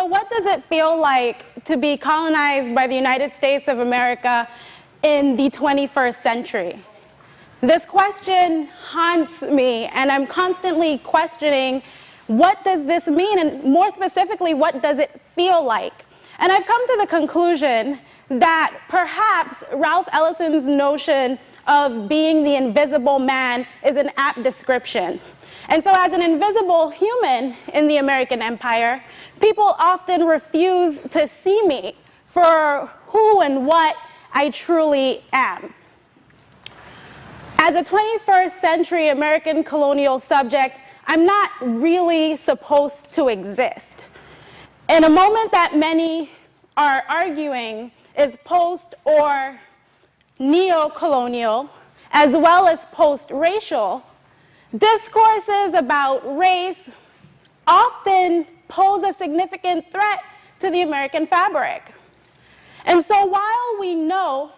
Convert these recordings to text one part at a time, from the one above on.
what does it feel like to be colonized by the United States of America in the 21st century? This question haunts me, and I'm constantly questioning, what does this mean? And more specifically, what does it feel like? And I've come to the conclusion that perhaps Ralph Ellison's notion of being the invisible man is an apt description. And so as an invisible human in the American empire, people often refuse to see me for who and what I truly am. As a 21st century American colonial subject, I'm not really supposed to exist. In a moment that many are arguing is post or neo-colonial, as well as post-racial, discourses about race often pose a significant threat to the American fabric. And so while we know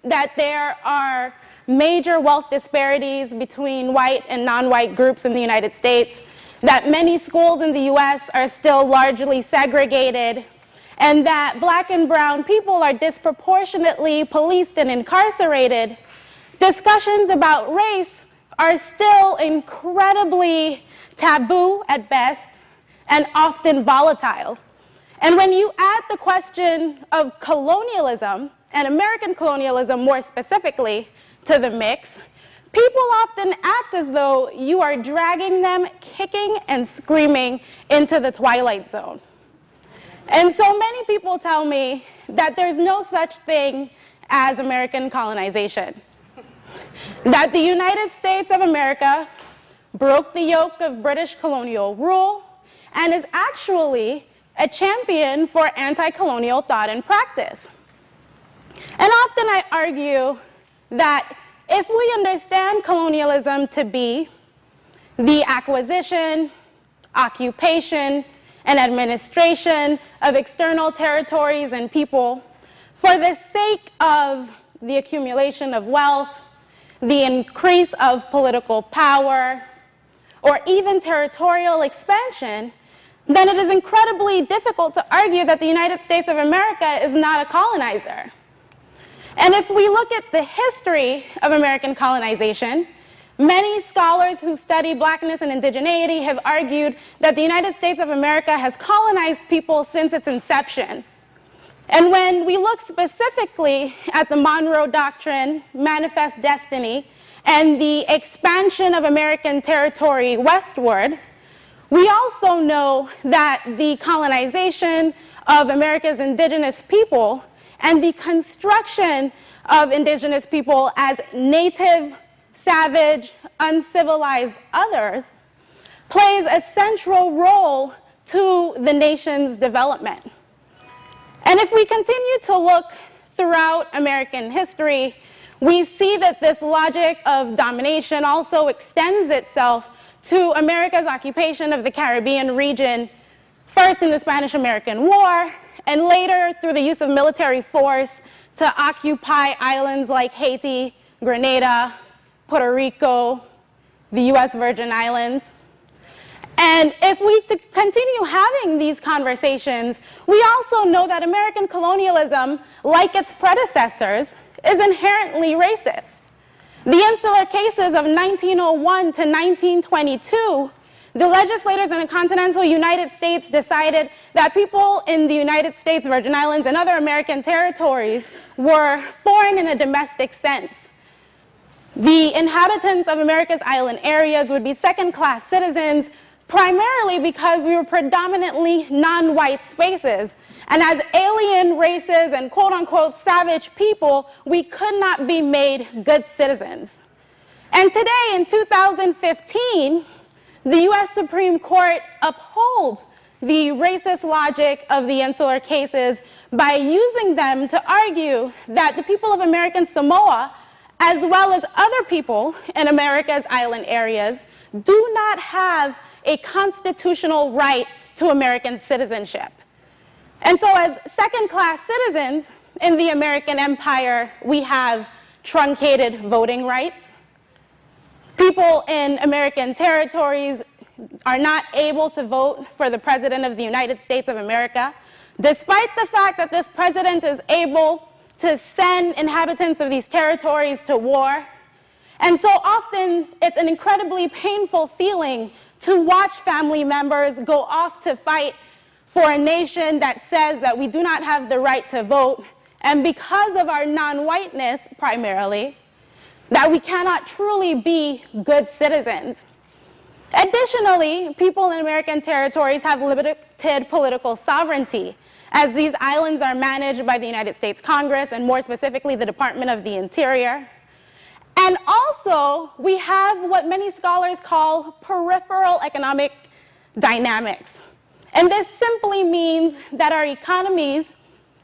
that there are major wealth disparities between white and non-white groups in the United States, that many schools in the US are still largely segregated, and that black and brown people are disproportionately policed and incarcerated, discussions about race are still incredibly taboo at best and often volatile. And when you add the question of colonialism, and American colonialism more specifically, to the mix, people often act as though you are dragging them kicking and screaming into the twilight zone. And so many people tell me that there's no such thing as American colonization. That the United States of America broke the yoke of British colonial rule and is actually a champion for anti-colonial thought and practice. And often I argue that if we understand colonialism to be the acquisition, occupation, and administration of external territories and people for the sake of the accumulation of wealth, the increase of political power, or even territorial expansion, then it is incredibly difficult to argue that the United States of America is not a colonizer. And if we look at the history of American colonization, many scholars who study blackness and indigeneity have argued that the United States of America has colonized people since its inception. And when we look specifically at the Monroe Doctrine, Manifest Destiny, and the expansion of American territory westward, we also know that the colonization of America's indigenous people and the construction of indigenous people as native, savage, uncivilized others plays a central role to the nation's development. And if we continue to look throughout American history, we see that this logic of domination also extends itself to America's occupation of the Caribbean region, first in the Spanish-American War, and later through the use of military force to occupy islands like Haiti, Grenada, Puerto Rico, the US Virgin Islands. And if we continue having these conversations, we also know that American colonialism, like its predecessors, is inherently racist. The insular cases of 1901 to 1922, the legislators in the continental United States decided that people in the United States, Virgin Islands, and other American territories were foreign in a domestic sense. The inhabitants of America's island areas would be second-class citizens, primarily because we were predominantly non-white spaces. And as alien races and quote-unquote savage people, we could not be made good citizens. And today, in 2015, the US Supreme Court upholds the racist logic of the insular cases by using them to argue that the people of American Samoa, as well as other people in America's island areas, do not have a constitutional right to American citizenship. And so as second-class citizens in the American empire, we have truncated voting rights. People in American territories are not able to vote for the President of the United States of America, despite the fact that this president is able to send inhabitants of these territories to war. And so often, it's an incredibly painful feeling to watch family members go off to fight for a nation that says that we do not have the right to vote, and because of our non-whiteness, primarily, that we cannot truly be good citizens. Additionally, people in American territories have limited political sovereignty, as these islands are managed by the United States Congress, and more specifically, the Department of the Interior. And also, we have what many scholars call peripheral economic dynamics. And this simply means that our economies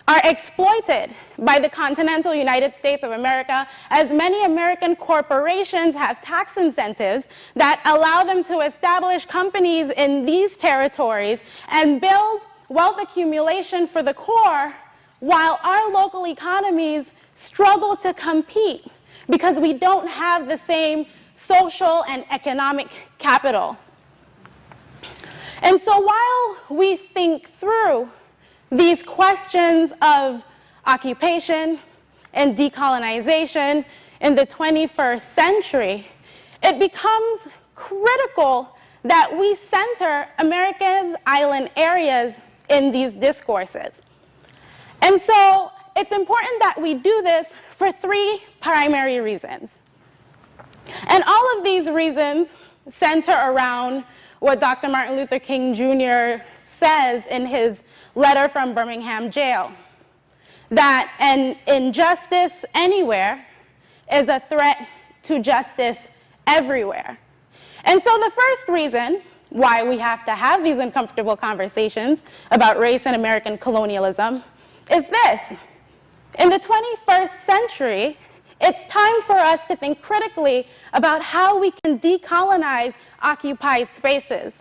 are exploited by the continental United States of America, as many American corporations have tax incentives that allow them to establish companies in these territories and build wealth accumulation for the core, while our local economies struggle to compete because we don't have the same social and economic capital. And so while we think through these questions of occupation and decolonization in the 21st century, it becomes critical that we center America's island areas in these discourses. And so it's important that we do this for three primary reasons. And all of these reasons center around what Dr. Martin Luther King Jr. says in his letter from Birmingham jail, that an injustice anywhere is a threat to justice everywhere. And so the first reason why we have to have these uncomfortable conversations about race and American colonialism is this. In the 21st century, it's time for us to think critically about how we can decolonize occupied spaces.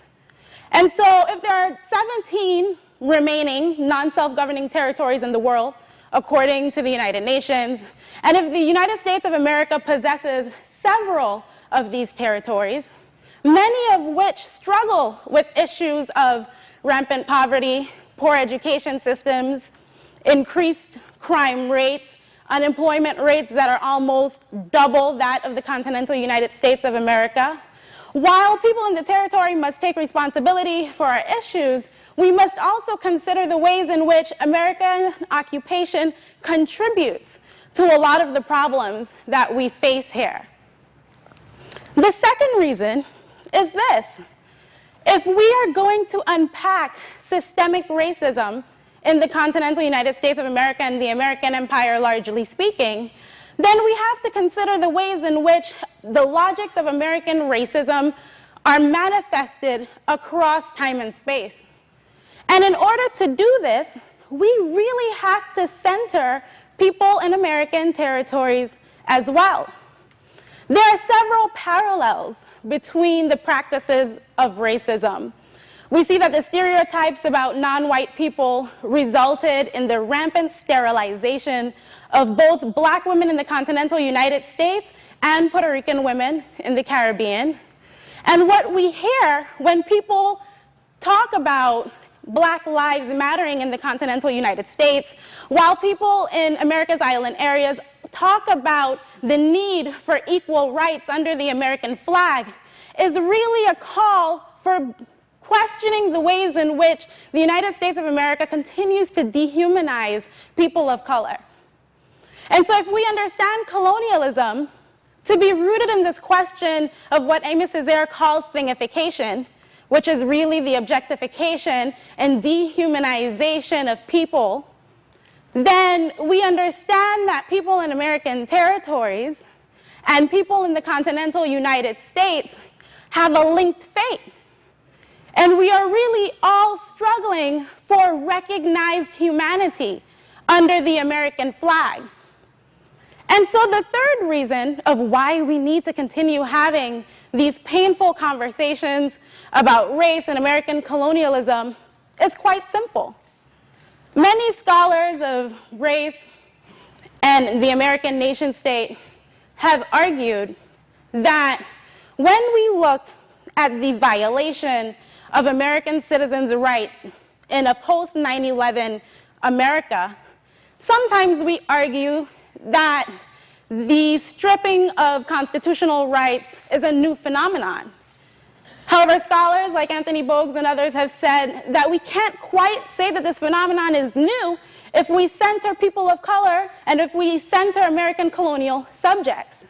And so if there are 17 remaining non-self-governing territories in the world, according to the United Nations, and if the United States of America possesses several of these territories, many of which struggle with issues of rampant poverty, poor education systems, increased crime rates, unemployment rates that are almost double that of the continental United States of America. While people in the territory must take responsibility for our issues, we must also consider the ways in which American occupation contributes to a lot of the problems that we face here. The second reason is this. If we are going to unpack systemic racism in the continental United States of America and the American empire, largely speaking, then we have to consider the ways in which the logics of American racism are manifested across time and space. And in order to do this, we really have to center people in American territories as well. There are several parallels between the practices of racism. We see that the stereotypes about non-white people resulted in the rampant sterilization of both black women in the continental United States and Puerto Rican women in the Caribbean. And what we hear when people talk about Black lives mattering in the continental United States, while people in America's island areas talk about the need for equal rights under the American flag, is really a call for questioning the ways in which the United States of America continues to dehumanize people of color. And so if we understand colonialism to be rooted in this question of what Amy Césaire calls thingification, which is really the objectification and dehumanization of people, then we understand that people in American territories and people in the continental United States have a linked fate. And we are really all struggling for recognized humanity under the American flag. And so the third reason of why we need to continue having these painful conversations about race and American colonialism is quite simple. Many scholars of race and the American nation state have argued that when we look at the violation of American citizens' rights in a post-9/11 America, sometimes we argue that the stripping of constitutional rights is a new phenomenon. However, scholars like Anthony Bogues and others have said that we can't quite say that this phenomenon is new if we center people of color and if we center American colonial subjects.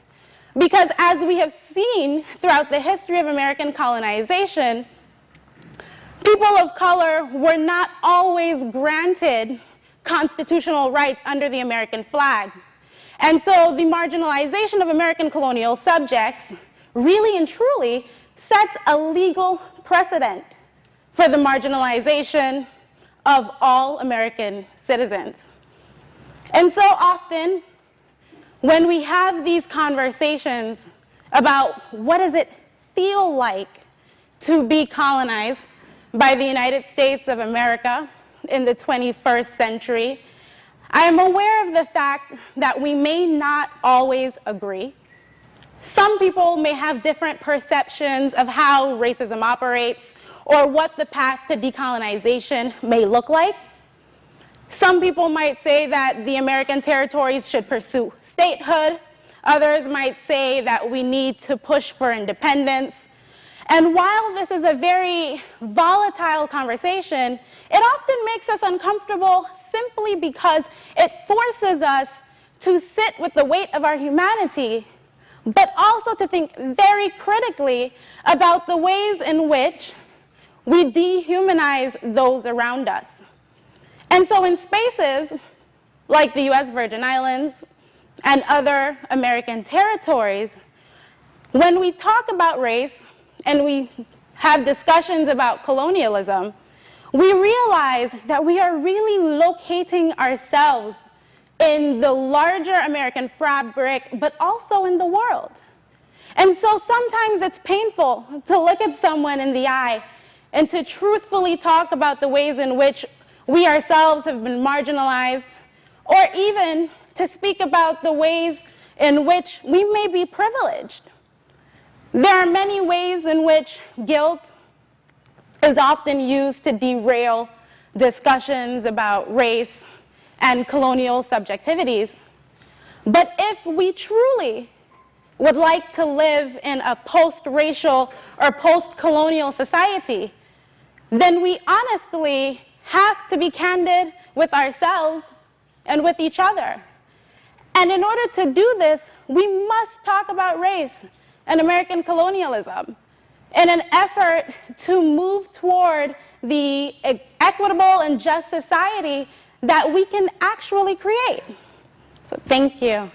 Because as we have seen throughout the history of American colonization, people of color were not always granted constitutional rights under the American flag. And so the marginalization of American colonial subjects really and truly sets a legal precedent for the marginalization of all American citizens. And so often, when we have these conversations about what does it feel like to be colonized by the United States of America in the 21st century, I am aware of the fact that we may not always agree. Some people may have different perceptions of how racism operates or what the path to decolonization may look like. Some people might say that the American territories should pursue statehood. Others might say that we need to push for independence. And while this is a very volatile conversation, it often makes us uncomfortable simply because it forces us to sit with the weight of our humanity, but also to think very critically about the ways in which we dehumanize those around us. And so in spaces like the US Virgin Islands and other American territories, when we talk about race and we have discussions about colonialism, we realize that we are really locating ourselves in the larger American fabric, but also in the world. And so sometimes it's painful to look at someone in the eye and to truthfully talk about the ways in which we ourselves have been marginalized, or even to speak about the ways in which we may be privileged. There are many ways in which guilt is often used to derail discussions about race and colonial subjectivities. But if we truly would like to live in a post-racial or post-colonial society, then we honestly have to be candid with ourselves and with each other. And in order to do this, we must talk about race and American colonialism in an effort to move toward the equitable and just society that we can actually create. So thank you.